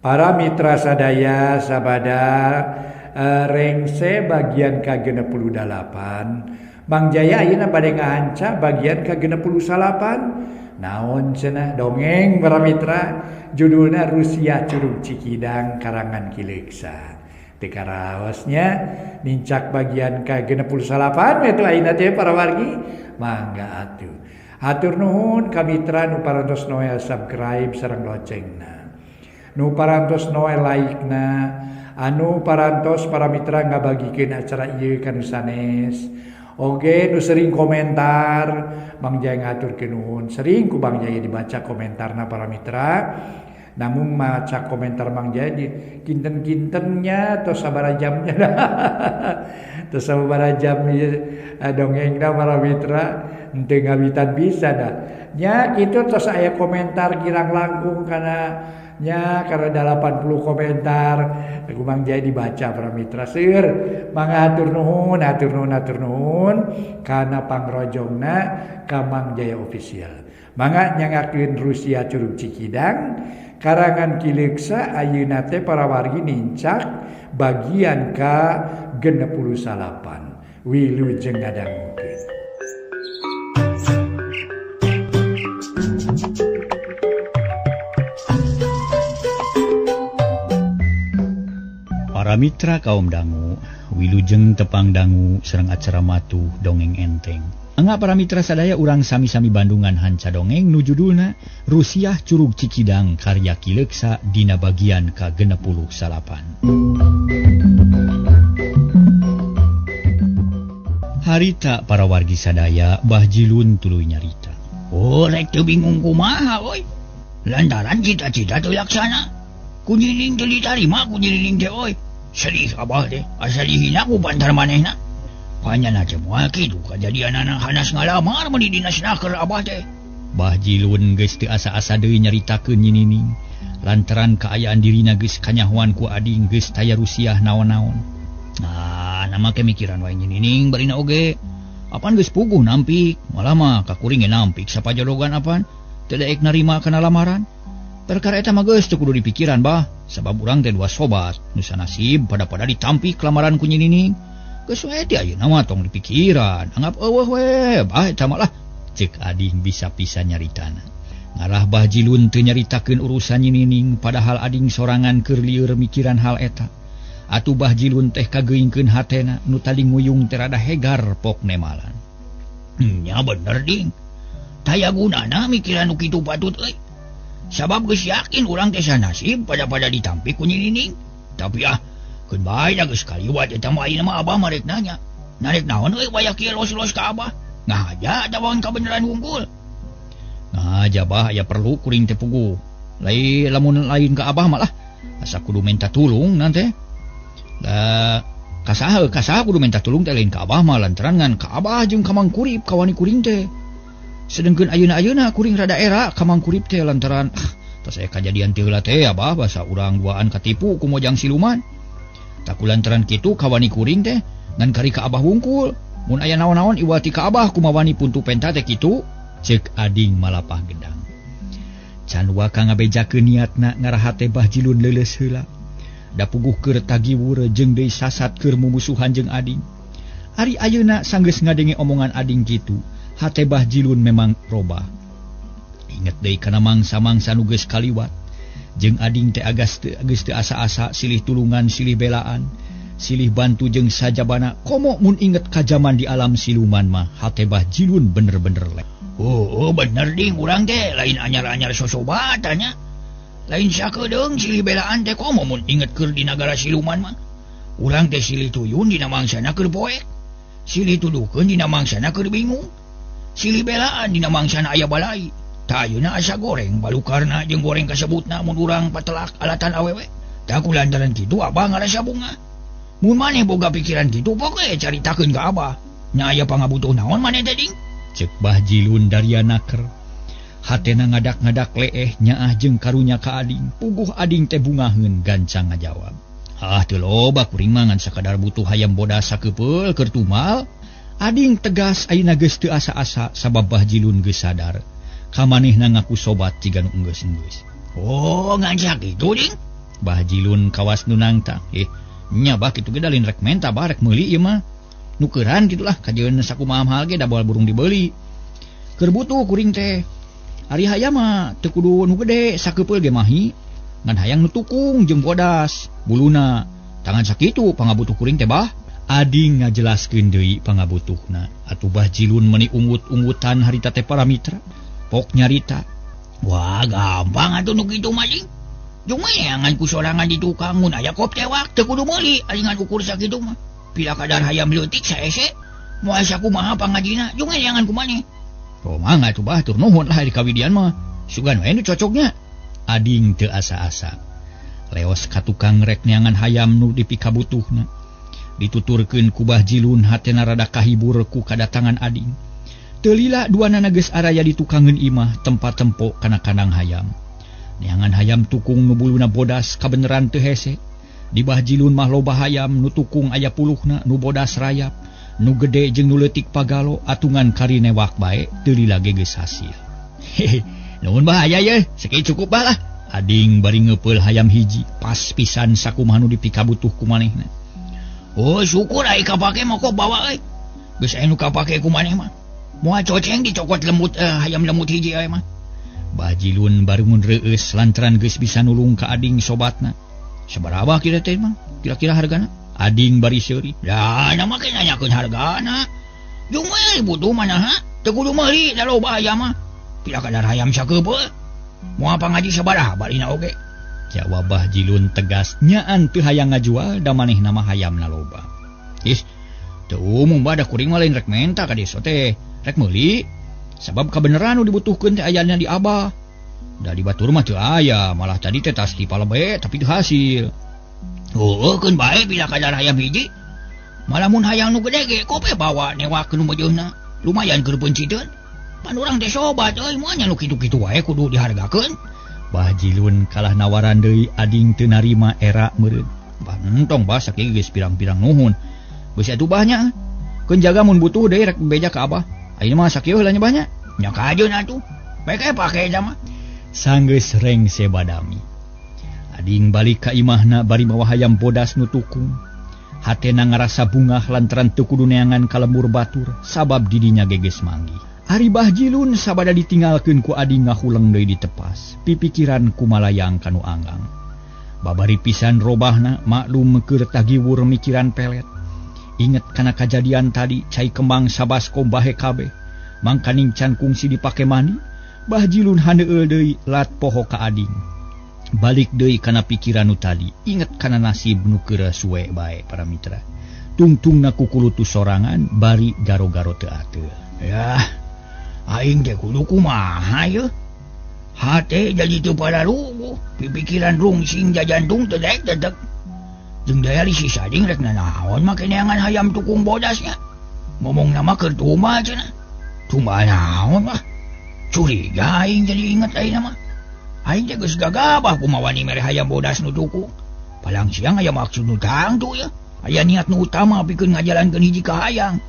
Para mitra sadaya sabada rengse bagian ke-68 Mang Jaya ayeuna bade ngahanca bagian ke-68 naon cenah dongeng para mitra judulna Rusia Curug Cikidang karangan Kileuksa teu karaosnya nincak bagian ke-68 itu ayeuna teh para wargi mangga atuh hatur nuhun ka mitra nu parantos noe subscribe sareng loncengna nu parantos noe like-na anu parantos para mitra ngabagikeun acara ieu ka nu sanes oge nu sering komentar Bang Jaya ngaturkeun nuhun sering ku Bang Jaya dibaca komentarna para mitra namun maca komentar Bang Jaya di kinten-kintennya atau sabaraha jamnya atau sabaraha jam dongengna para mitra henteu ngawitan bisa dah nya kitu tos aya komentar kirang langkung karena 80 komentar aku Bang Jaya dibaca para mitra seur mangga hatur nuhun kana pangrojongna ka Bang Jaya official mangga nyangakeun Rusia Curug Cikidang karangan Kileuksa ayeuna teh para wargi nincak bagian ke-68 wilujeng ngadangukeun. Para mitra kaum dangu, wilujeng tepang dangu sareng acara matu dongeng enteng. Angga para mitra sadaya urang sami-sami Bandungan hanca dongeng nu judulna Rusia Curug Cikidang karya Kileuksa dina bagian ke-68. Harita para wargi sadaya Bah Jilun tuluy nyarita. Oh rek teu bingung kumaha oi. Lantaran cita-cita teu laksana. Kunyiling teu ditarima kunyiling teh oi. Sedih abah teh, asa dihina ku pantar manehna. Panjana teh moal kitu kajadian anak hanas ngalamar mun di dinasna keur abah teh. Bah Jilun geus teu asa-asa deui nyaritakeun nyinining. Lantaran kaayaan dirina geus kanyahoan ku ading geus taya rusiah naon-naon. Nah, nama kemikiran wae nyinining barina oge. Apan geus puguh nampik, malah mah kakuring ge nampik sapajologan apan teu daek narima kana lamaran. Perkara eta mah geus teu kudu dipikiran bah, sabab urang teh dua sobat, nu sanasib pada ditampik lamaran ku nyinining. Geus we teh ayeuna mah tong dipikiran, anggap eueuh we, bah eta mah lah. Ceuk ading bisa pisan nyaritana. Ngarah Bah Jilun teu nyaritakeun urusan nyinining, padahal ading sorangan keur lieur mikiran hal eta. Atuh Bah Jilun teh kageingkeun hatena nu tadi nguyung teh rada hegar pok nemalan. Nya bener ding. Taya gunana mikiran nu kitu patut euy. Sabab geus yakin urang teh sanasib pada ditampik ku nyinining. Tapi keun bae da geus kaliwat eta mah ayeuna mah abah marek nanya. Narek naon euy waya kieu los-los ka abah? Ngahaja tawaon kabeneran wungkul. Ngahaja bah aya perlu kuring teh puguh. Lamun lain ka abah malah asa kudu minta tulung nanti. Da kasaha kudu minta tulung teh lain ka abah mah lantaran ngan ka abah jeung ka Mang Kurip kawani kuring teh. Sedengkeun ayeuna kuring rada era ka Mang Kurip teh lantaran tos aya kajadian teu heula teh abah basa urang duaan katipu ku mojang siluman. Taku lantaran kitu kawani kuring teh ngan kari ka abah wungkul. Mun aya naon-naon iwati ka abah kumawani puntu penta teh kitu, ceuk ading malapah gendang. Can waka ngabejakeun niatna ngaraha teh Bah Jilun leuleus heula. Da puguh keur tagiwur jeung deui sasat keur mumusuhan jeung ading. Ari ayeuna sanggeus ngadenge omongan ading kitu, hate Bah Jilun memang robah. Inget deui kana mangsa-mangsa nu geus kaliwat. Jeung ading teh geus teu asa-asa silih tulungan, silih belaan, silih bantu jeung sajabana. Komo mun inget ka jaman di alam siluman mah, hate Bah Jilun bener-bener lek. Oh bener ding urang teh lain anyar-anyar sosobatanya. Lain sakedeung silih belaan teh komo mun inget keur di nagara siluman mah. Urang teh silih tuyun dina mangsana keur poek. Silih tuduhkeun dina mangsana keur bingung. Silih belaan dina mangsana aya balai. Ta ayeuna asa goreng balukarna jeung goreng kasebutna mun urang patelak alatan awewe. Da kulantaran kitu abah ngarasa bunga. Mun maneh boga pikiran kitu pokoke caritakeun ka abah. Nya aya pangabutuh naon maneh teh ding? Ceuk Bah Jilun darianaker. Hatena ngadak-ngadak leeh nyaah jeung karunya ka ading. Puguh ading teh bungaheun gancang ngajawab. Teu loba kuring mah ngan sakadar butuh hayam bodas sakepeul keur tumal. Ading tegas ayeuna geus teu asa-asa sabab Bah Jilun geus sadar. Ka manehna ngaku sobat jiga nu enggeus-enggeus. Oh ngan sakitu ding. Bah Jilun kawas nunangta. Nya bah kitu ge dalin rek menta bah rek meuli ieu mah. Nukeran gitulah kajeun sakumaha mahal ge da boal burung dibeli. Keur butuh kuring teh. Ari hayam mah teu kudu nu gede sakepeul ge mahi. Ngan hayang nu tukung jeung bodas buluna. Tangan sakitu pangabutuh kuring teh bah. Ading ngajelaskeun deui pangabutuhna. Atuh Bah Jilun meuni ungut-ungutan harita teh para mitra. Pok nyarita. Wah, gampang atuh nu kitu mah jeung. Jeung meangan ku sorangan di tukang mun aya kop tewak teu kudu meuli alingan ukur sakitu mah. Pila kadar hayam leutik saese. Moal sakumaha pangajina jeung meangan ku maneh. Oh mangga atuh Bah tur nuhun lah di kawidian mah. Sugan we nu cocoknya. Ading teu asa-asa. Leos ka tukang rek neangan hayam nu dipikabutuhna. Dituturkeun ku Bah Jilun hatena rada kahibur ku kadatangan ading. Teu lila duanana geus araya ditukangeun imah tempat tempo kana kandang hayam. Neangan hayam tukung nu buluna bodas kabeneran teu hese. Di Bah Jilun mah loba hayam nu tukung aya puluhna nu bodas rayap, nu gede jeung nu leutik pagalo atungan kari newak bae teu lila ge geus hasil. Hehe, nuhun bahaya ye, sakit cukup bah lah. Ading bari ngeupeul hayam hiji, pas pisan sakumaha nu dipikabutuh ku manehna. Oh syukur ai kapake mah kok bawa euy. Geus aya nu kapake ku maneh mah. Moal coceng dicokot lembut hayam lembut hiji aya mah. Bah Jilun bari mun reueus lantaran geus bisa nulung ka ading sobatna. Sabaraha kira teh mah? Kira-kira hargana? Ading bari seuri. Dah nama ke nanyakeun hargana. Jeung we butuh manaha? Teu kudu meuli da loba hayam mah. Pila kadar hayam sakepeul? Moal pangaji sabaraha barina oge? Jawab Bah Jilun tegas, nyaan teu hayang ngajual da manehna mah hayamna loba. Teu umum bada kuring mah lain rek menta ka desa teh, rek meuli. Sabab kabeneran nu dibutuhkeun teh ayana di Abah. Da di batur mah teu aya, malah tadi teh tas di palebe tapi teu hasil. Heueuh keun bae bila kadar hayam hiji. Malah mun hayang nu gede ge kope bawa newakeun nu bejeunna. Lumayan keur penciteun. Pan urang teh sobat euy, moal nya nu kitu-kitu wae kudu dihargakeun. Bah Jilun kalah nawaran deui ading teu narima era meureun. Bah entong bah sakieu geus pirang-pirang nuhun. Geus atuh bahnya. Keun jaga mun butuh deui rek beja ka Abah. Ayeuna mah sakieu heula nya bahnya. Nya kajeun atuh. Bae pake eta mah. Sanggeus rengse badami. Ading balik ka imahna bari mawa hayam bodas nu tukung. Hatena ngarasa bungah lantaran teu kudu neangan ka lembur batur sabab didinya geges manggih. Ari Bah Jilun sabada ditinggalkeun ku ading ngahuleng deui di tepas, pipikiran kumalayang kanu anggang. Babari pisan robahna maklum keur tagiwur mikiran pelet. Inget kana kajadian tadi cai kembang sabaskom bahe kabeh. Mangkaning can kungsi dipake mani, Bah Jilun handeueul deui lat poho ka ading. Balik deui kana pikiran nu tadi, inget kana nasib nu keur suwe bae para mitra. Tungtungna kukulutu sorangan bari garo-garo teu ateul. Yah, aing teh kudu kumaha ye? Hate jadi teu pada lugu, pipikiran rungsing jajantung teu daek dedeg. Jeung daya li si sading rek nanaon make neangan hayam tukung bodasnya. Ngomongna mah keur tumal cenah. Tumal naon mah? Curiga aing jadi inget ayeuna mah. Aing teh geus gagabah kumawani mere hayam bodas nu tukung. Palang siang aya maksud nu tangtu ya. Aya niat nu utama pikeun ngajalankeun hiji ka hayang.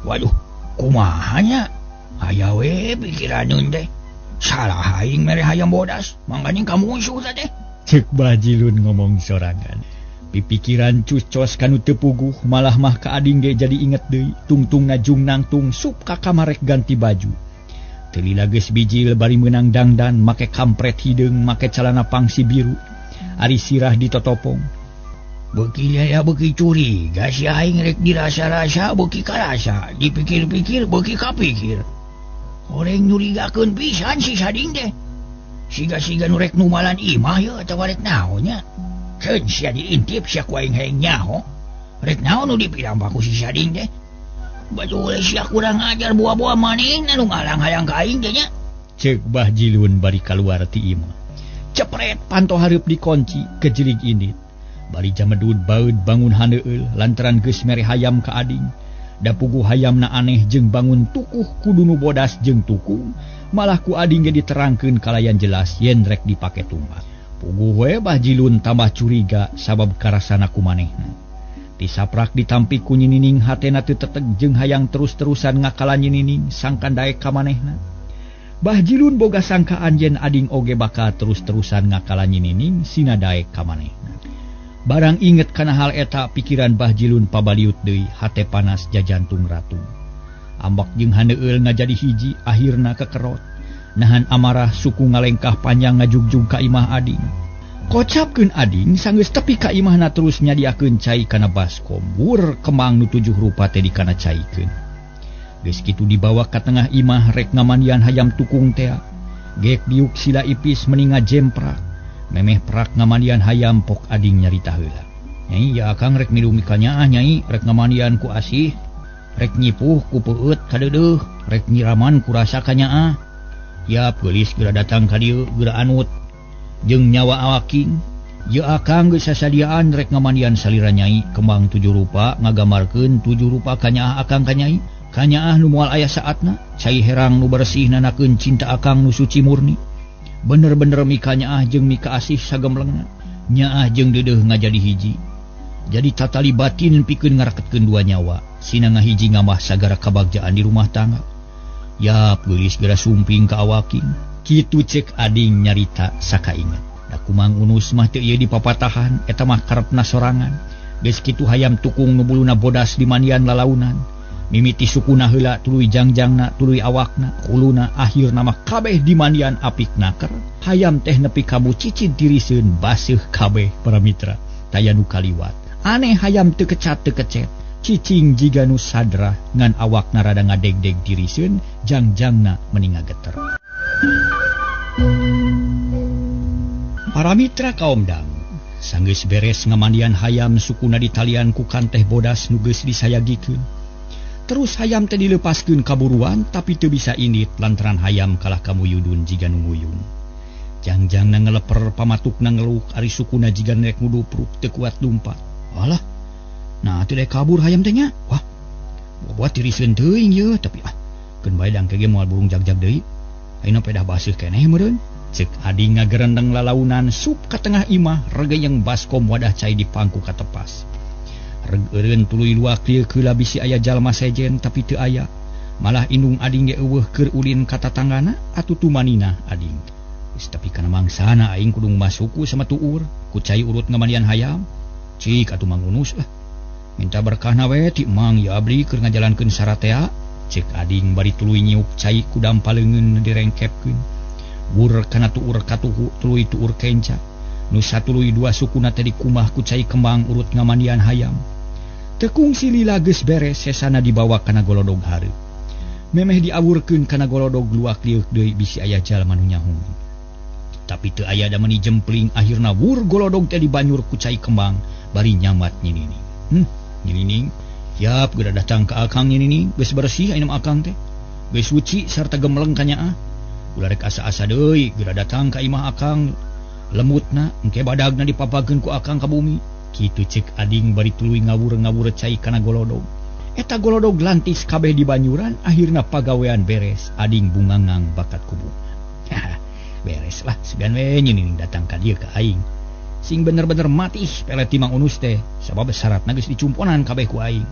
Waduh, kumaha nya? Aya we pikiraneun teh. Salah aing mere hayam bodas, mangkaning kamusuh teh. Ceuk Bah Jilun ngomong sorangan. Pipikiran cucos kanu teu puguh malah mah ka ading ge jadi inget deui tungtungna jung nangtung sup ka kamar rek ganti baju. Teu lila geus bijil bari meunang dangdan make kampret hideung make calana pangsi biru. Ari sirah ditotopong. Beuki aya beuki curiga si aing rek dirasa-rasa beuki karasa, dipikir-pikir beuki kapikir. Oreng nyurigakeun pisan si sading teh. Siga-siga nu rek numalan imah ye atawa rek naon nya. Keun sia diintip sia ku aing hayang nyaho. Rek naon nu dipiramba ku si sading teh. Batul sia kurang ajar buah-buah manehna nu ngalang hayang ka aing teh nya. Ceuk Bah Jilun bari kaluar ti imah. Cepret panto hareup dikunci kejirig indit. Bari jamedud baeud bangun handeueul lantaran geus mere hayam ka ading. Da puguh hayamna aneh jeung bangun tukuh kudu nu bodas jeung tukung, malah ku ading ge diterangkeun kalayan jelas yen rek dipake tumbak. Puguh we Bah Jilun tambah curiga sabab karasana ku manehna. Disaprak ditampi ku Nyinining hatena teu teteg jeung hayang terus-terusan ngakala Nyinining sangkan daek ka manehna. Bah Jilun boga sangkaan yen ading oge bakal terus-terusan ngakalan Nyinining sinadaek ka manehna. Barang inget kana hal eta pikiran Bah Jilun pabaliut deui hate panas jajantung ratu. Ambak jeung haneueul ngajadi hiji akhirna kekerot. Nahan amarah suku ngalengkah panjang ngajugjug ka imah ading. Kocapkeun ading sanggeus tepi ka imahna terus nyadiakeun cai kana baskom. Wur kemang nu 7 rupa teh dikana caikeun. Geus kitu dibawa ka tengah imah rek ngamandian hayam tukung teh. Gek diuk sila ipis meninga jemprak. Memeh prak ngamandian hayam pok ading nyarita heula. Nyai ya akang rek milu mikanya nyai rek ngamandian ku asih. Rek nyipuh ku peueut kadeudeuh, rek nyiraman ku rasa ka nyaah. Yap geulis geura datang ka dieu geura anut. Jeung nyawa awaking ye akang geus sasadiaan rek ngamandian salira nyai kembang 7 rupa ngagamarkeun 7 rupa ka nyaah akang ka nyai ka nyaah nu moal aya saatna cai herang nu bersih nanakeun cinta akang nu suci murni bener-bener mika nyaah jeung mika asih sagemlengna nyaah jeung deudeuh ngajadi hiji jadi tatali batin pikeun ngaraketkeun dua nyawa sina ngahiji ngamah sagara kabagjaan di rumah tangga. Yap geulis geura sumping ka awaking. Kitu cek ading nyarita sakainget. Da kumang unus mah teu ieu dipapatahan eta mah karepna sorangan. Geus kitu hayam tukung nu buluna bodas di mandian lalaunan. Mimiti sukuna heula tuluy jangjangna tuluy awakna kuluna akhirna mah kabeh di mandian apik naker. Hayam teh nepi ka bucicin tiriseun baseuh kabeh para mitra. Taya nu kaliwat. Aneh hayam teu kecat teu kecet. Cicing jiga nu sadra ngan awakna rada ngadeg-deg tiriseun jangjangna meninga geter. Para mitra kaum dangu sanggeus beres ngamandian hayam sukuna ditalian ku kanteh bodas nu geus disayagikeun. Terus hayam teh dilepaskeun kaburuan tapi teu bisa indit lantaran hayam kalah kamuyudun jiga nu nguyung. Jangjangna ngeleper pamatukna ngeluk ari sukuna jiga rek ngudupruk teu kuat lumpat. Alah. Nah teu daek kabur hayam teh nya. Wah. Buat tiriseun teuing ye tapi keun bae dangke ge moal burung jag-jag deui. Ayeuna pedah baseuh keneh meureun. Ceuk ading ngagerendeng lalaunan sup ka tengah imah regeyeng baskom wadah cai di pangku katepas. Regeureun tuluy luak lieu keula bisi aya jalma sejen tapi teu aya. Malah indung ading ge eueuh keur ulin ka tatanggana atuh tumanina ading. Geus tapi kana mangsana aing kudu masuku sama tuur ku cai urut ngamandian hayam. Cik atuh Mang Unus lah. Minta berkahna we ti Mang ya abdi keur ngajalankeun saratea. Cek ading bari tuluy nyiuk cai ku dampaleungeun direngkepkeun. Wur kana tuur katuhu tuluy tuur kenca. Nu satuluy dua sukuna teh dikumah ku cai kembang urut ngamandian hayam. Tekung silila geus beres sesana dibawa kana golodog hareup. Memeh diawurkeun kana golodog luak liuk deui bisi aya jalma nu nyahung. Tapi teu aya da meuni jempling akhirna wur golodog teh dibanyur ku cai kembang bari nyamat Nyinining. Nyinining, yap geura datang ka akang Nyinining, geus bersih ayeuna akang teh. Geus suci sarta gemleng ka nyaah. Ulah rek asa-asa deui geura datang ka imah akang. Lemutna engke badagna dipapageun ku akang ka bumi. Kitu ceuk ading bari tuluy ngawur-ngawur cai kana golodog. Eta golodog lantis kabeh di banyuran akhirna pagawean beres ading bungangang bakat kubu. Beres lah segan we Nyinining datang ka dieu ka aing. Sing bener-bener mati pelet ti Mang Unus teh sabab syaratna geus dicumponan kabeh ku aing.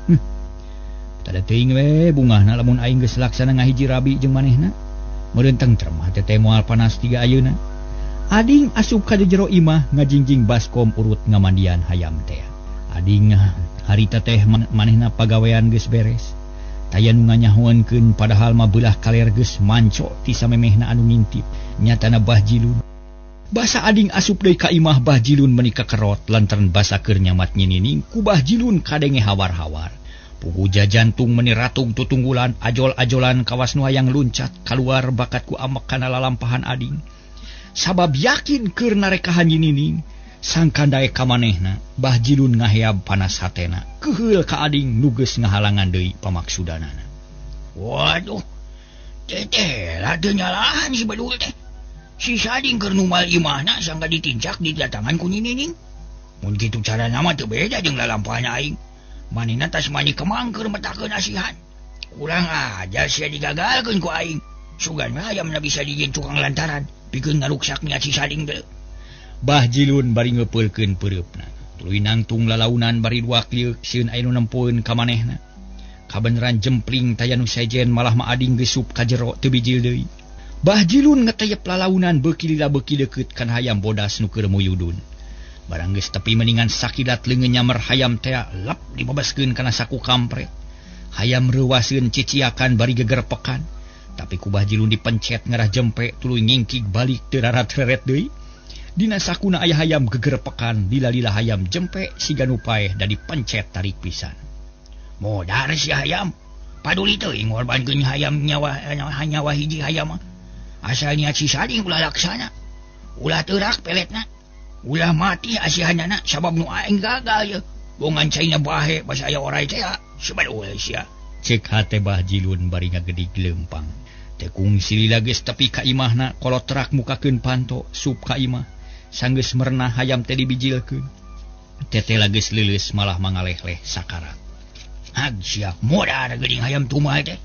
Tada teuing we bungahna lamun aing geus laksana ngahiji rabi jeung manehna. Meureun tentrem hate teh moal panas tiga ayeuna. Ading asup ka jero imah ngajingjing baskom urut ngamandian hayam teh. Ading harita teh manehna pagawean geus beres. Taya nu nganyahoankeun padahal mah beulah kaler geus manco ti samemehna anu ngintip. Nyatana Bah Jilun. Basa ading asup deui ka imah Bah Jilun menika kerot lantaran basa keur nyamat Nyinining ku Bah Jilun kadenge hawar-hawar. Pugu jajantung meni ratung tutunggulan ajol-ajolan kawas nu hayang luncat kaluar bakat ku amek kana lalampahan ading. Sabab yakin keur narekahan Nyinining sangkandae ka manehna Bah Jilun ngaheab panas hatena keheul ka ading nu geus ngahalangan deui pamaksudanana. Waduh, teteh lah teu nyalahan si badul teh. Si sading keur numal imahna sangka ditincak di datangan ku Nyinining. Mun kitu carana mah teu beda jeung lalampahan aing. Manehna tas mani kemang keur metakeun asihan. Kurang aja sia digagalkeun ku aing. Sugan mah hayamna bisa dijieun tukang lantaran pikeun ngaruksak niat si sading teh. Bah Jilun bari ngeupeulkeun peureupna. Tuluy nangtung lalaunan bari duak liuk sieun aya nu nempueun ka manehna. Kabeneran jempling taya nu sejen malah mah ading geus sup ka jero teu bijil deui. Bahjilun ngetayep lalaunan beuki lila beuki deukeut kan hayam bodas nu keur moyudun. Barang geus tepi meningan sakilat leungeun nyamer hayam teh lap dibebaskeun kana saku kampret. Hayam reuwaseun ciciakan bari gegerpekan. Tapi ku Bahjilun dipencet ngarah jempe tuluy ngingkig balik teu rarat-reret deui. Dina sakuna aya hayam gegerpekan, lila-lila hayam jempe siga nu paeh da dipencet tarik pisan. Modar si hayam. Paduli teuing ngorbankeun hayam nyawa hiji hayam. Asalnya si Sading ulah laksana. Ulah teurak peletna. Ulah mati asihanana sabab nu aing gagal ye. Bongan caina bahe basa aya orai teh sebad uleuh sia. Cek hate Bahjilun bari ngagedig leumpang. Tekung silila geus tepi ka imahna kolot terak mukakeun panto sup ka imah. Sanggeus merenah hayam teh dibijilkeun. Tetela geus leuleus malah mangaleh-leh sakarat. Hag sia modar geuning hayam tumah teh.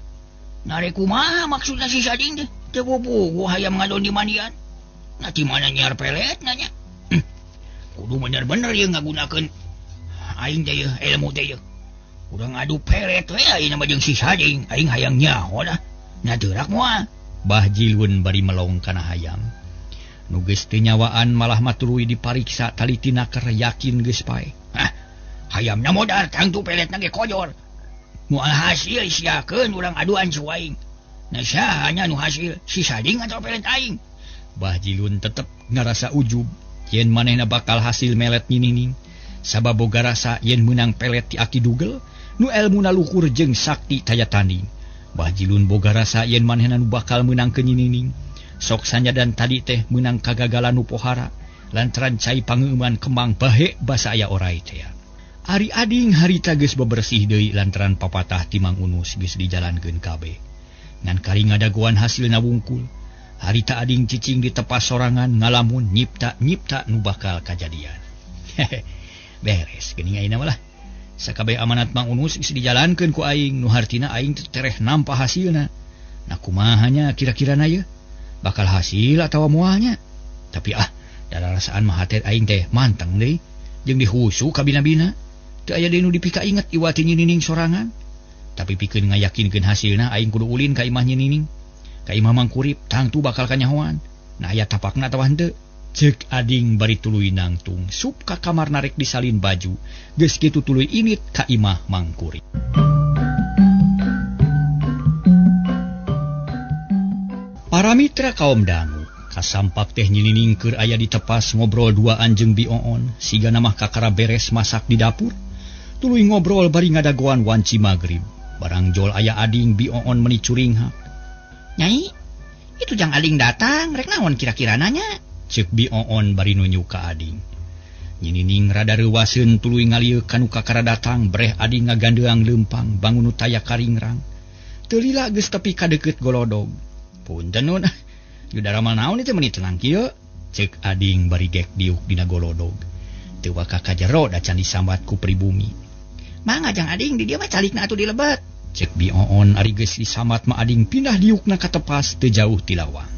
Nare kumaha maksudna si Sading teh? Teu bobogoh hayam ngadon di mandian. Nah di mana nyiar pelet nanya. Kudu bener-bener ye ngagunakeun aing teh ilmu teh ye. Urang adu pelet we ayeuna mah jeung si Sading, aing hayang nyaho dah. Nya teurak moal. Bahjilun bari melong kana hayam. Nu geus teu nyawaan malah matuluy dipariksa talitina keur yakin geus paeh. Hayamna modar tangtu peletna ge kojor. Moal hasil siakeun urang aduan suaing. Nah sahanya nu hasil si Sading atau pelet aing. Bahjilun tetep ngarasa ujub yen manehna bakal hasil melet ninining. Sabab boga rasa yen meunang pelet ti Aki Dugel nu elmuna luhur jeung sakti taya tanding. Bahjilun boga rasa yen manehna nu bakal meunang ke ninining. Sok sanyadan tadi teh meunang kagagalan nu pohara lantaran cai pangeumman kembang bahe basa aya orai teh. Ari ading harita geus bebersih deui lantaran papatah ti Mang Unus geus dijalankeun kabeh. Ngan kari ngadagoan hasilna wungkul. Harita ading cicing ditepas sorangan ngalamun nyipta nu bakal kajadian. Beres geuning ayeuna mah lah. Sakabeh amanat Mang Unus geus dijalankeun ku aing nu hartina aing tereh nampa hasilna. Nah kumaha nya kira-kirana ye? Bakal hasil atawa moalnya? Tapi dararasaan mah hate aing teh manteng deui jeung dihusu ka bina-bina. Teu aya deui nu dipika inget iwati Nyining sorangan. Tapi pikeun ngayakinkeun hasilna aing kudu ulin ka imah Nyining. Ka imah Mang Kurip tangtu bakal kanyahoan. Nah aya tapakna atawa henteu? Cek ading bari tuluy nangtung sup ka kamar narek disalin baju. Geus kitu tuluy init ka imah Mang Kurip. Para mitra kaum dangu, kasampak teh Nyining keur aya di tepas ngobrol duaan jeung Bioon, siga namah kakara beres masak di dapur. Tuluy ngobrol bari ngadagoan wanci magrib. Barang jol aya ading Bioon meuni curinghak. Nyai, itu jang ading datang, rek naon kira-kira nanya? Cek Bioon bari nunjuk ka ading. Nyining rada reuwaseun tuluy ngalieu kanu kakara datang breh ading ngagandeang leumpang bangun nu taya karingrang. Teu lila geus tepi ka deukeut golodog. Punten nun, yudara mal naon itu meuni tenang kieu? Cek ading bari gek diuk dina golodog. Teu waka ka jero da can disambat ku pribumi. Mangga jang ading di dieu mah calikna atuh dilebet. Cek Bioon ari geus disambat mah ading pindah diukna ka tepas teu jauh ti lawang.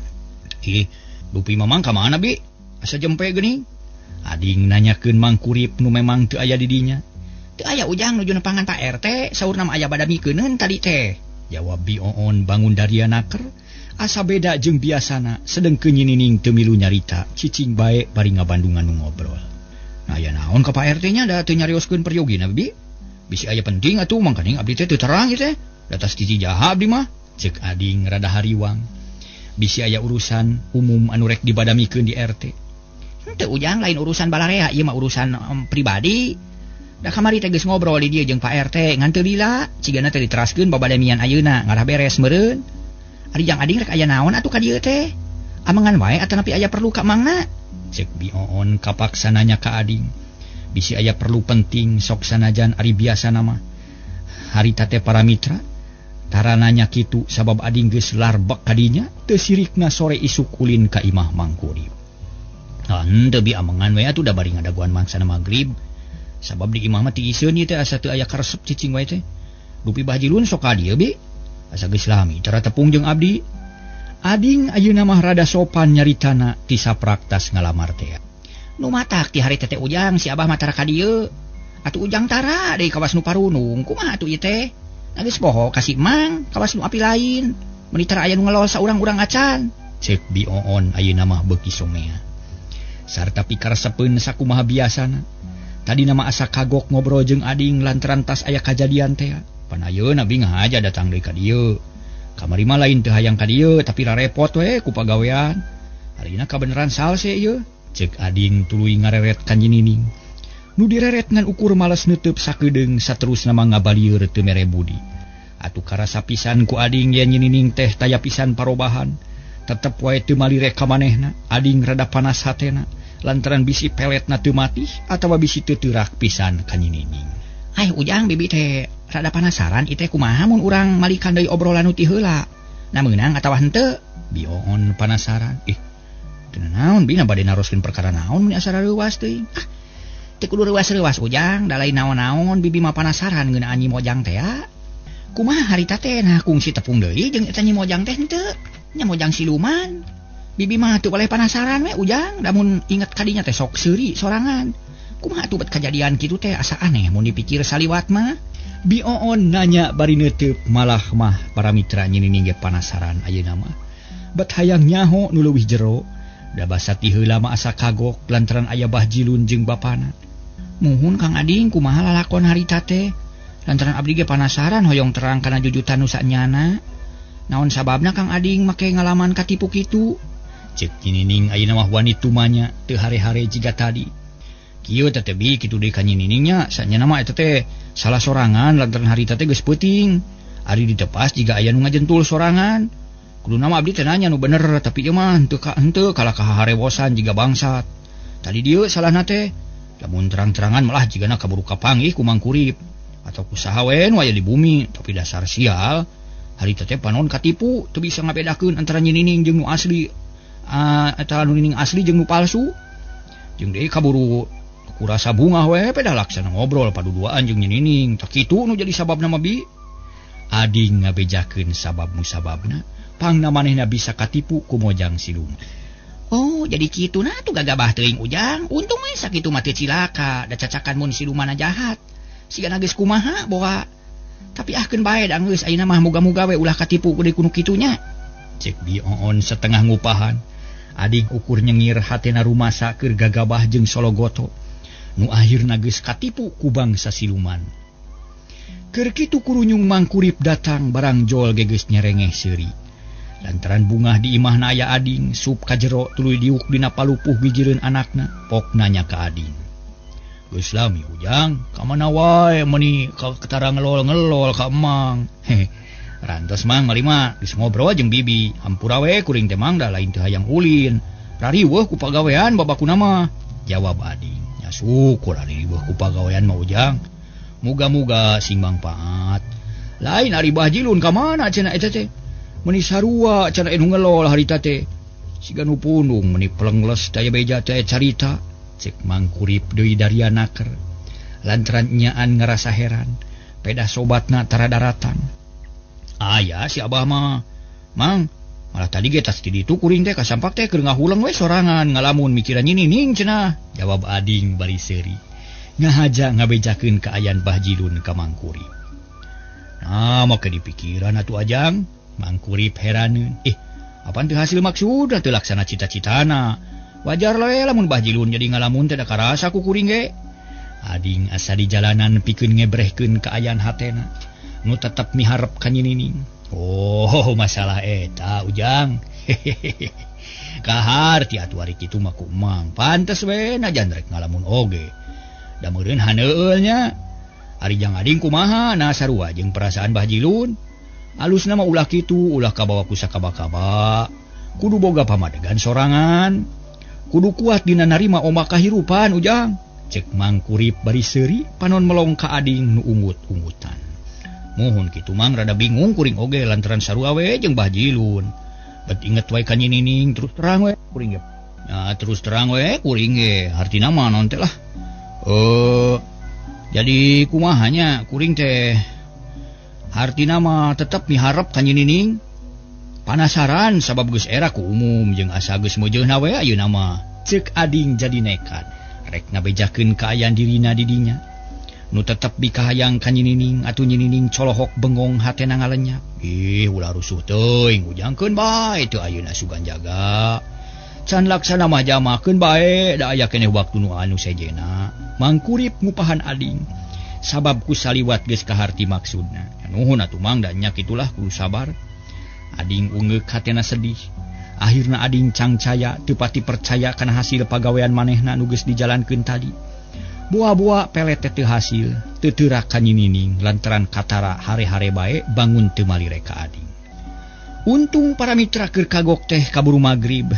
Lupi mamang ka mana bi? Asa jempe geuning? Ading nanyakeun Mang Kurip nu memang teu aya di dinya. Teu aya ujang nuju nepangan Pak RT, saurna mah aya badamikeun tadi teh. Jawab Bioon bangun dari naker. Asa beda jeung biasana sedengkeun Nyining teu milu nyarita, cicing bae bari ngabandungan nu ngobrol. Nah aya naon ka Pak RT-nya da teu nyarioskeun periogina bi? Bisi aya penting atuh mangkaning abdi teh teu terang ieu teh. Datas tiji jaha abdi mah. Cek ading rada hariwang. Bisi aya urusan umum anu rek dibadamikeun di RT. Teu ujang lain urusan balarea, ieu mah urusan pribadi. Da kamari teh geus ngobrol di dieu jeung Pak RT ngan teu lila, cigana teh diteraskeun babadamian ayeuna ngarah beres meureun. Ari jang ading rek aya naon atuh ka dieu teh? Amangan wae atuh napi aya perlu ka mangna? Cek Bioon kapaksa nanya ka ading. Bisi aya perlu penting sok sanajan ari biasa nama. Harita teh para mitra tara nanya kitu sabab ading geus larbek kadinya teu sirikna sore isuk ulin ka imah Mang Kurip. Henteu bi amangan we atuh da bari ngadaguan mangsana magrib. Sabab di imah mah ti iseun ieu teh asa teu aya karesep cicing wae teh. Dupi Bahjilun sok ka dieu bi. Asa geus lami tara tepung jeung abdi. Ading ayeuna mah rada sopan nyaritana ti saprak tas ngalamar teh. Nu matak ti hari teh ujang si abah mah tara ka dieu. Atuh ujang tara deui kawas nu parunung. Kumaha atuh ieu teh? Geus poho kasih mang kawas nu api lain. Meuni tara aya nu ngelol saurang-urang acan. cek Bioon ayeuna mah beuki somea. Sarta pikaresepeun sakumaha biasana. Tadi nama asa kagok ngobrol jeung ading lantaran tas aya kajadian teh. Pan ayeuna bingah aja datang deui ka dieu. Kamari mah lain teu hayang ka dieu tapi rarepot we ku pagawean. Harina kabeneran salse ieu, cek ading tuluy ngareret ka Nyinining. Nu direret ngan ukur males neuteub sakedeung saterusna mah ngabalieur teu mere budi. Atuh karasa pisan ku ading yen Nyinining teh taya pisan parobahan. Tetep wae teu malirek ka manehna, ading rada panas hatena. Lantaran bisi peletna teu mati atawa bisi teu teurak pisan ka Nyinining. Ai Ujang bibi teh rada penasaran ieu teh kumaha mun urang malikan deui obrolan nu ti heula. Na meunang atawa henteu? Bioon penasaran. Teu naon bina bade naroskeun perkara naon mun asa reuwas teuing. Teu kudu reuwas-reuwas Ujang, da lain naon-naon bibi mah penasaran ngeunaan Nyi Mojang teh ya. Kumaha harita teh nah kungsi tepung deui jeung eta Nyi Mojang teh henteu? Nya Mojang siluman. Bibi mah teu boleh penasaran we Ujang, lamun inget kadinya teh sok seuri sorangan. Kumaha atuh bet kejadian kitu teh asa aneh mun dipikir saliwat mah. Bioon nanya bari neuteub malah mah para mitra Nyinining ge penasaran ayeuna mah. Bet hayang nyaho nu leuwih jero. Da basa ti heula mah asa kagok lantaran aya Bah Jilun jeung bapana. Muhun Kang Ading kumaha lalakon harita teh? Lantaran abdi ge penasaran hoyong terang kana jujutan nu sanyana. Naon sababna Kang Ading make ngalaman katipu kitu? Cek Nyinining ayeuna mah wani tumanya teu hare-hare jiga tadi. Kieu teh bi kitu deui ka Nyinining nya, sanyana mah eta teh salah sorangan lantaran harita teh geus peuting. Ari ditepas jiga aya nu ngajentul sorangan. Kuduna mah abdi teh nanya nu bener tapi ieu mah henteu kalah kaharewosan jiga bangsat. Tadi dieu salahna teh lamun terang-terangan malah jigana kaburu kapanggih ku mangkurip atau ku saha we nu aya di bumi tapi dasar sial. Harita teh panon katipu teu bisa ngabedakeun antara Nyinining jeung nu asli. Eta nu Nining asli jeung nu palsu. Jeung deui kaburu kurasa bunga we peda laksana ngobrol paduduaan jeung Nyinining. Tak kitu nu jadi sababna mah bi. Ading ngabejakeun sabab-musababna. Pangna manehna bisa katipu ku Mojang siluman. Oh, jadi kitu nah tuh gagabah teuing Ujang. Untung we sakitu mah teu cilaka, da cacakan mun silumana jahat. Sigana geus kumaha boga. Tapi ahkeun bae da geus ayeuna mah muga-muga we ulah katipu ku deui kuno kitunya. Cek Bioon setengah ngupahan. Adik ukur nyengir hatena rumasa keur gagabah jeung sologoto. Nu akhirna geus katipu ku bangsa siluman. Keur kitu kurunyung mangkurip datang barang jol ge geus nyerengeh seuri. Lantaran bungah di imahna aya ading, sup ka jero tuluy diuk dina palupuh gijireun anakna, pok nanya ka ading. Geus lami Ujang, ka mana wae meuni ka ketara ngelol-ngelol ka emang. Rantos mang mari mah geus ngobrol jeung bibi, hampura we kuring teh mangda lain teu hayang ulin. Rariweuh ku pagawean babakuna mah, jawab ading. Nya syukur rariweuh ku pagawean mah Ujang. Muga-muga sing mangpaat. Lain ari Bah Jilun ka mana cenah eta teh? Meuni sarua cenah anu ngelol harita teh. Siga nu pundung meuni pelengles daya beja teh carita. Cek mangkurip deui darianaker. Lantaran nyaan ngerasa heran. Peda sobatna taradaratan. Aya si Abah mah. Mang, malah tadi ge tas di ditu kuring teh kasampak teh keur ngahuleung we sorangan ngalamun mikiran Nyinining cenah. Jawab ading bari seuri. Ngahaja ngabejakeun kaayaan Bah Jilun ka mangkurip. Nah, maka dipikiran atuh Ajang. Mangkurip heraneun. Apaan teu hasil maksudna teu laksana cita-citana. Wajar we lamun Bah Jilun jadi ngalamun teh da karasa ku kuring ge. Ading asa di jalanan pikeun ngebrehkeun kaayaan hatena. Nu tetep miharep ka Nyinining. Oh, masalah eta Ujang. Kahar ti atuh ari kitu mah ku emang. Pantes we najan rek ngalamun oge. Da meureun haneueul nya. Ari jang ading kumaha na sarua jeung perasaan Bah Jilun. Alusna mah ulah kitu, ulah kabawa ku sakaba-kaba. Kudu boga pamadegan sorangan. Kudu kuat dina narima ombak kahirupan Ujang. Cek mangkurip bari seuri panon melong ka ading nu ungut-ungutan. Mohon kitu mang rada bingung kuring oge lantaran sarua we jeung Bah Jilun. Bet inget wae ka Nyinining terus terang we kuring ge. Nah, terus terang we kuring ge hartina mah naon teh lah. Jadi kumaha nya kuring teh hartina mah tetep miharep ka Nyinining. Panasaran sabab geus era ku umum jeung asa geus meujeunna we ayeuna mah. Ceuk ading jadi nekat rek ngabejakeun kaayaan dirina di dinya. nu tetep bikahayang ka nyinining atuh nyinining colohok bengong hatena ngalenyap. Ulah rusuh teuing ujangkeun bae teu ayeuna sugan jaga. Can laksana mah jamakeun bae da aya keneh waktu nu anu sejena. Mangkurip ngupahan ading. Sabab ku saliwat geus kaharti maksudna. Nuhun atuh mang da nya kitulah kudu sabar. Ading ungeuk hatena sedih. Akhirna ading cangcaya teu pati percaya kana hasil pagawean manehna nu geus dijalankeun tadi. Buah-buah pelet teu hasil, teu teurak ka nyinining lantaran katara hare-hare bae bangun teu malire ka ading. Untung para mitra keur kagok teh kaburu magrib.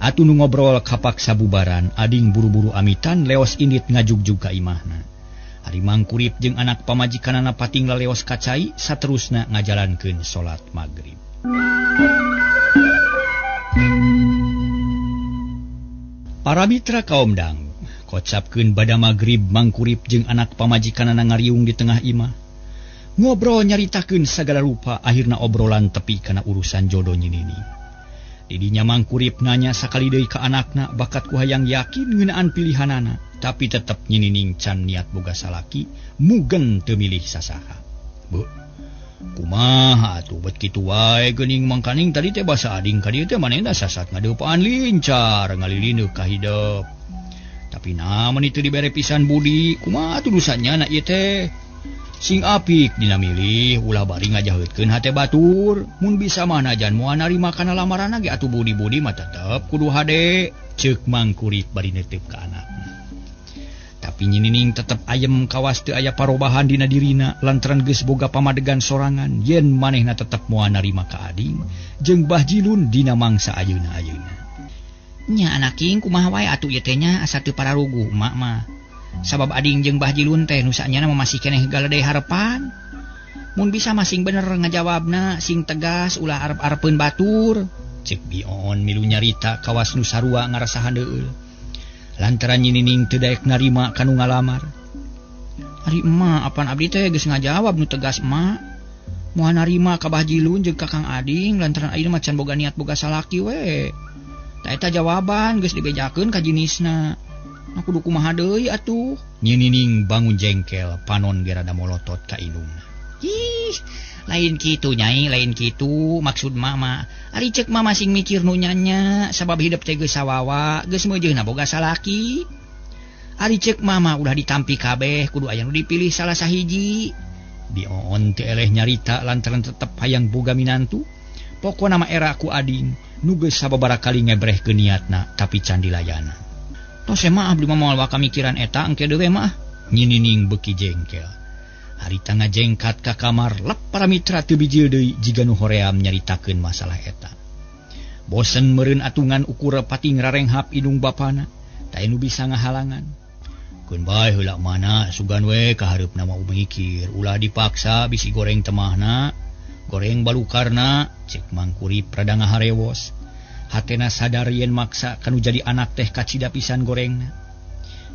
Atuh nu ngobrol kapak sabubaran, ading buru-buru amitan leos indit ngajugjug ka imahna. Ari Mangkurip jeung anak pamajikanana patinggal leos ka cai saterusna ngajalankeun salat magrib. Para mitra kaum dangu kocapkeun bada magrib Mangkurip jeung anak pamajikanana ngariung di tengah imah. Ngobrol nyaritakeun sagala rupa akhirna obrolan tepi kana urusan jodoh nyinining. Didinya Mangkurip nanya sakali deui ka anakna bakat ku hayang yakin ngeunaan pilihanana, tapi tetep nyinining can niat boga salaki, mugen teu milih sasaha. Beuh, kumaha atuh bet kitu wae geuning mangkaning tadi teh basa ading ka dieu teh manehna sasat ngadeupaan lincar ngalilineuh ka hideup. Tapi namun itu dibere pisan budi, kumaha tudusannya na ieu teh? Sing apik dina milih ulah bari ngajaheutkeun hate batur. Mun bisa mah najan moal narima kana lamaranna ge atuh budi-budi mah tetep kudu hade, ceuk Mangkurip bari neuteup ka anakna. Tapi nyinining tetep ayem kawas teu aya parobahan dina dirina lantaran geus boga pamadegan sorangan yen manehna tetep moal narima ka ading jeung Bah Jilun dina mangsa ayeuna-ayeuna. Nya anaking kumaha wae atuh ieu teh nya asa teu pararugu emak mah. Sabab ading jeung Bah Jilun teh nu sanyana masih keneh galedai harepan. Mun bisa masing bener ngajawabna sing tegas ulah arep-arepeun batur. Ceuk Bion milu nyarita kawas nu sarua ngarasahan deul. Lantaran nyinining teu daek narima kanu ngalamar. Ari emak apan abdi teh geus ngajawab nu tegas emak. Moal narima ka Bah Jilun jeung Kakang Ading lantaran ayeuna macan boga niat boga salaki we. Da eta jawaban geus dibejakeun ka jinisna. Aku kudu kumaha deui atuh. Nyinining bangun jengkel panon ge rada molotot ka indungna. Ih, lain kitu nyai, lain kitu maksud mama. Ari ceuk mah masing mikir nu nyanya sabab hidup teh geus sawawa, geus meujeuhna boga salaki. Ari ceuk mama udah ditampi kabeh kudu aya nu dipilih salah sahiji. Bion teu eleh nyarita lantaran tetep hayang boga minantu. Pokona mah era ku ading nu geus sababaraha kali ngebrehkeun niatna tapi can dilayana. Tos mah abdi mah moal waka mikiran eta engke dewe mah. Nyinining beuki jengkel. Harita ngajengkat ka kamar lep para mitra teu bijil deui jiga nu hoream nyaritakeun masalah eta. Bosen meureun atungan ukur pati ngararenghap indung bapana, teu nu bisa ngahalangan. Keun bae heula mana sugan we ka hareupna mah mikir, ulah dipaksa bisi goreng temahna, goreng balukarna, ceuk Mangkurip rada ngaharewos. Hatena sadar yen maksa kanu jadi anak teh kacida pisan gorengna.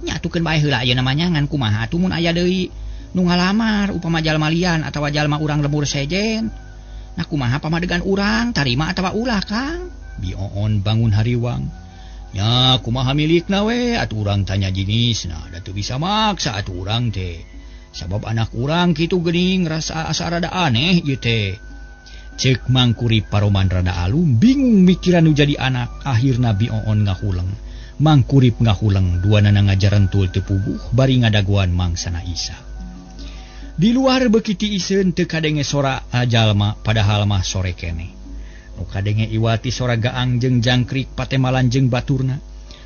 Nya atukeun bae heula ayeuna mah ngan kumaha atuh mun aya deui nu ngalamar upama jalma lian atawa jalma urang lembur sejen. Nah kumaha pamadegan urang tarima atawa ulah Kang? Bion bangun hariwang. Nya kumaha milikna we atuh urang tanya jinisna, da teu bisa maksa atuh urang teh. Sabab anak urang kitu geuning rasa asa rada aneh ieu teh. Ceuk Mangkurip paroman rada alum bingung mikiran nu jadi anak. Akhirna Bion ngahuleng. Mangkurip ngahuleng duanana ngajarentul teu puguh bari ngadaguan mangsana Isa. Di luar beuki ti iseun teu kadenge sora jalma padahal mah sore keneh. Nu kadenge iwati sora gaang jeung jangkrik patemalan jeung baturna.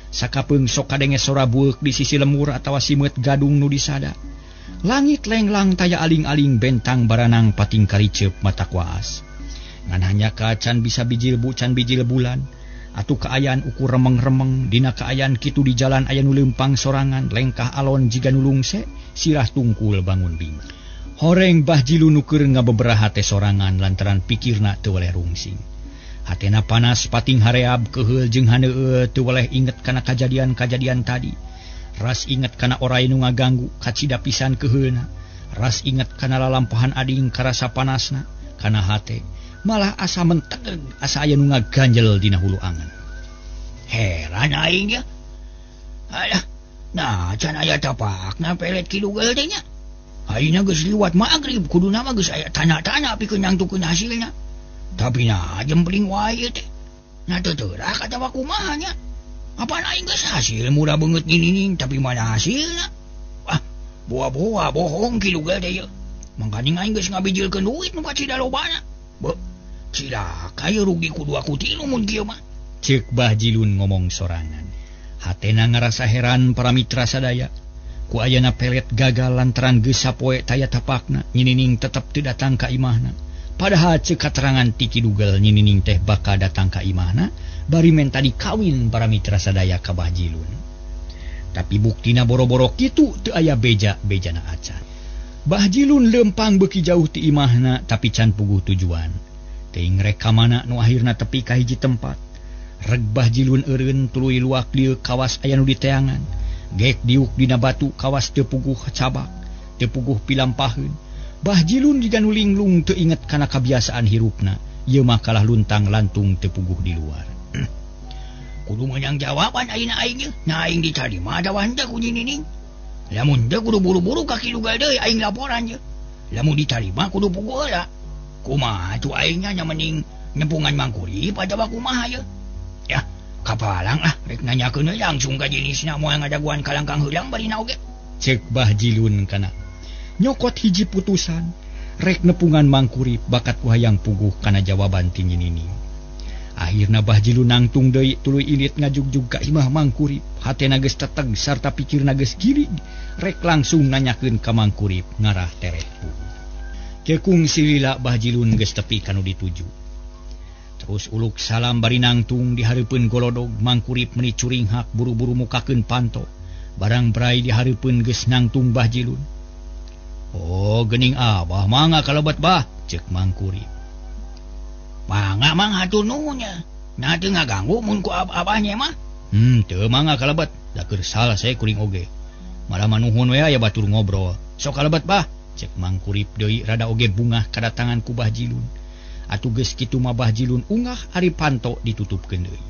Sakapeung sok kadenge sora bueuk di sisi lemur atawa simeut gadung nu disada. Langit lenglang taya aling-aling bentang baranang pating kariceup mata kuaas. Ngan hanya can bisa bijil bulan atuh kaayaan ukur remeng-remeng dina kaayaan kitu di jalan aya nu leumpang sorangan lengkah alon jiga nu lungse sirah tungkul bangun bing. Horeng Bah Jilun nuker ngabeberaha teh sorangan lantaran pikirna teu weleh rungsing. Hatena panas pating hareab keheul jeung haneueu teu weleh inget kana kajadian-kajadian tadi. Ras inget kana oray nu ngaganggu kacida pisan keheulna. Ras inget kana lalampahan ading karasa panasna kana hate. Malah asa mentegeg asa aya nu ngaganjel dina hulu angan. Heran aing ya. Alah, nah can aya tapakna pelet kilugeul teh nya. Aina geus liwat magrib kuduna mah geus aya tanah-tanah pikeun nyangtukeun hasilna. Tapi nah jempling wae teh. Nah teu teurak kata kumaha nya. Apaan aing geus hasil murah banget ninining tapi mana hasilna? Wah, boa-boa bohong kilu ge teh. Mangkaning aing geus ngabijilkeun duit nu ka cida lobana. Beuh, cilaka ye rugi kudu aku tilu mun kieu mah. Ceuk Bahjilun ngomong sorangan. Hatena ngarasa heran para mitra sadaya. Ku ayana pelet gagal lantaran geus sapoe taya tapakna, nyinining tetep teu datang ka imahna. Padahal ceuk katerangan ti Kidugel nyinining teh bakal datang ka imahna, bari men tadi kawin para mitra sadaya ka Bahjilun. Tapi buktina boro-boro kitu teu aya beja-bejana acan. Bahjilun lempang beuki jauh ti imahna tapi can puguh tujuan. Teuing rek ka mana nu akhirna tepi ka hiji tempat. Reg Bahjilun eureun tuluy luak lieu kawas aya nu diteangan. Gek diuk dina batu kawas teu puguh cabak, teu puguh pilampaheun. Bahjilun diganu linglung teu inget kana kabiasaan hirupna, ieu mah kalah luntang lantung teu puguh di luar. Kudu meunang jawaban ayeuna aing ye, nya aing ditarima dawan teh ku ninining. Lamun teu kudu buru-buru ka Kidugel deui aing laporan ye. Lamun ditarima kudu puguh heula. Kumaha atuh aing nya mending nyempungan mangkurip atawa kumaha ye? Ya, kapalang ah, rek nanyakeun langsung ka jenisna moal ngadaguan kalangkang heulang bari naoge. Ceuk Bahjilun kana. Nyokot hiji putusan, rek nepungan mangkurip bakat ku hayang puguh kana jawaban ti nyinining. Akhirna Bahjilun nangtung deui tuluy ilit ngajugjug ka imah mangkurip. Hatena geus teteg sarta pikirna geus girig, rek langsung nanyakeun ka mangkurip ngarah tereh puguh. Kekung silila Bahjilun geus tepi kanu dituju. Terus uluk salam bari nangtung di hareupeun golodog mangkurip meuni curing hak buru-buru mukakeun panto. Barang brai di hareupeun geus nangtung Bahjilun. Oh, geuning abah mangga kalebet bah, ceuk mangkurip. Mangga mang hatur nuhun nya. Nah teu ngaganggu mun ku abahnya mah. Teu mangga kalebet, da keur salah saya kuring oge. Malah manuhun we aya batur ngobrol. Sok kalebet bah, ceuk mangkurip deui rada oge bungah kadatangan ku Bahjilun. Atuh geus kitu mah Bahjilun ungah ari panto ditutupkeun deui.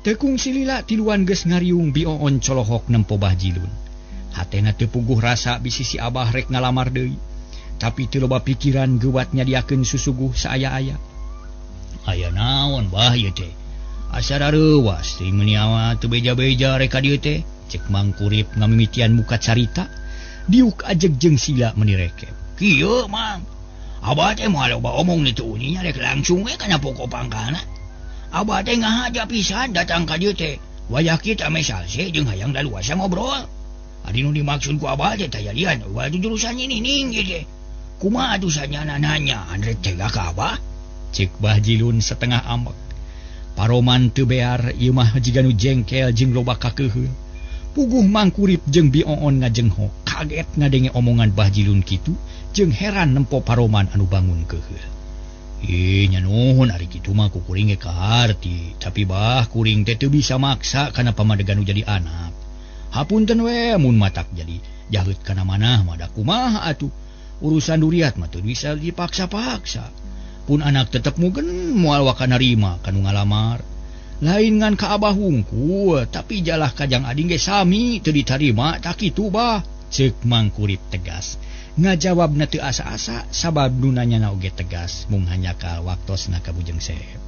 Tekung silila tiluan geus ngariung bioon colohok nempo Bahjilun. Hatena teu puguh rasa bisi si abah rek ngalamar deui. Tapi teu loba pikiran geuwat nyadiakeun susuguh saaya-aya. Aya naon bah ieu teh? Asa rareuwas teuing meuni awa teu beja-beja rek ka dieu teh. Ceuk mangkurip ngamimitian muka carita. Diuk ajeg jeung sila meuni rekep. Kieu mang. Abah teh moal loba omong ni teu uninya rek langsung we kana pokok pangkalna. Abah teh ngahaja pisan datang ka dieu teh. Wayah kita ame salse jeung hayang daluasa ngobrol. Adi nu dimaksud ku abah teh tayalian wal jurusan ninining ge teh. Kumaha atuh sanyana nanya rek tega ka abah? Ceuk Bahjilun setengah ambek. Paroman teu bear ieu mah jiga nu jengkel jeung loba kakeuheul. Puguh mangkurip jeung bioon ngajenghok kaget ngadenge omongan Bahjilun kitu jeung heran nempo paroman anu bangun keuheul. Nya nuhun ari kitu mah ku kuring ge kaharti, tapi bah kuring teh teu bisa maksa kana pamadegan nu jadi anak. Hapunten we mun matak jadi jaheut kana manah mah da kumaha atuh. Urusan duriat mah teu bisa dipaksa-paksa. Pun anak tetep mugen moal waka narima kanu ngalamar. Lain ngan ka abah hungkul, tapi jalah kajang ading ge sami teu ditarima tak kitu bah. Ceuk mangkurip tegas. Ngajawabna teu asa-asa sabab nu nanyana oge tegas mung hanya ka waktosna ka Bujang Sehep.